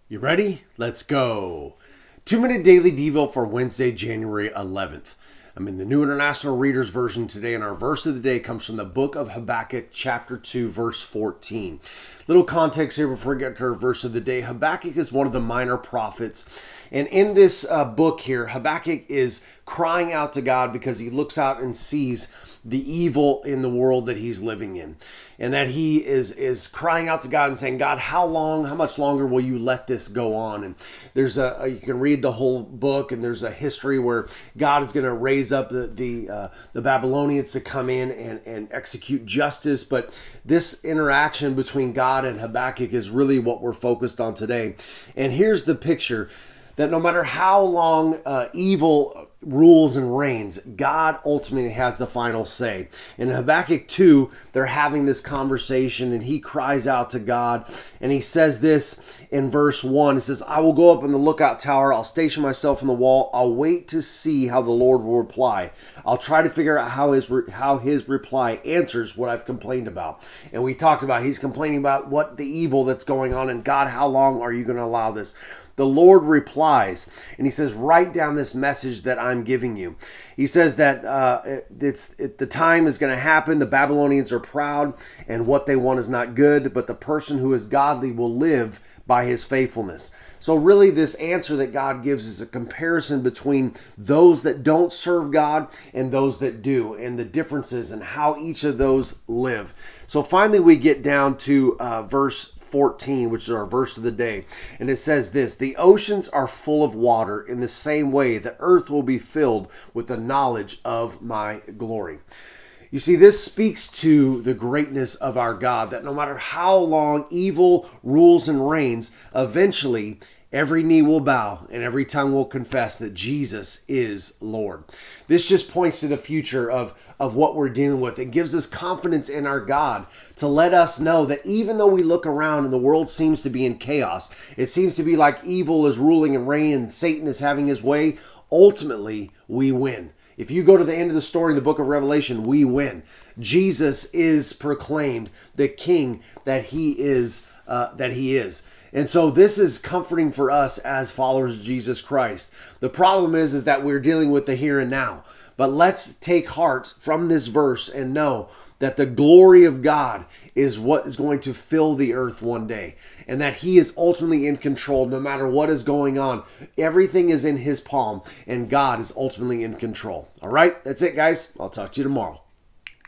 You ready? Let's go. 2-minute daily devo for Wednesday, January 11th. I'm in the New International Reader's Version today, and our verse of the day comes from the book of Habakkuk, chapter 2, verse 14. Little context here before we get to our verse of the day. Habakkuk is one of the minor prophets. And in this book here, Habakkuk is crying out to God because he looks out and sees the evil in the world that he's living in. And that he is crying out to God and saying, God, how much longer will you let this go on? And there's you can read the whole book, and there's a history where God is going to raise up the Babylonians to come in and execute justice. But this interaction between God and Habakkuk is really what we're focused on today. And here's the picture, that no matter how long evil rules and reigns, God ultimately has the final say. In Habakkuk 2, they're having this conversation, and he cries out to God, and he says this in verse 1. He says, I will go up in the lookout tower, I'll station myself on the wall, I'll wait to see how the Lord will reply. I'll try to figure out how his reply answers what I've complained about. And we talked about, he's complaining about what the evil that's going on, and God, how long are you going to allow this? The Lord replies, and he says, write down this message that I'm giving you. He says that the time is going to happen. The Babylonians are proud, and what they want is not good, but the person who is godly will live by his faithfulness. So really, this answer that God gives is a comparison between those that don't serve God and those that do, and the differences and how each of those live. So finally, we get down to verse 14, which is our verse of the day. And it says this: the oceans are full of water, in the same way the earth will be filled with the knowledge of my glory. You see, this speaks to the greatness of our God, that no matter how long evil rules and reigns, eventually every knee will bow and every tongue will confess that Jesus is Lord. This just points to the future of what we're dealing with. It gives us confidence in our God to let us know that even though we look around and the world seems to be in chaos, it seems to be like evil is ruling and reigning and Satan is having his way, ultimately we win. If you go to the end of the story in the book of Revelation, we win. Jesus is proclaimed the King that he is. And so this is comforting for us as followers of Jesus Christ. The problem is that we're dealing with the here and now. But let's take heart from this verse and know that the glory of God is what is going to fill the earth one day, and that he is ultimately in control no matter what is going on. Everything is in his palm, and God is ultimately in control. All right, that's it, guys. I'll talk to you tomorrow.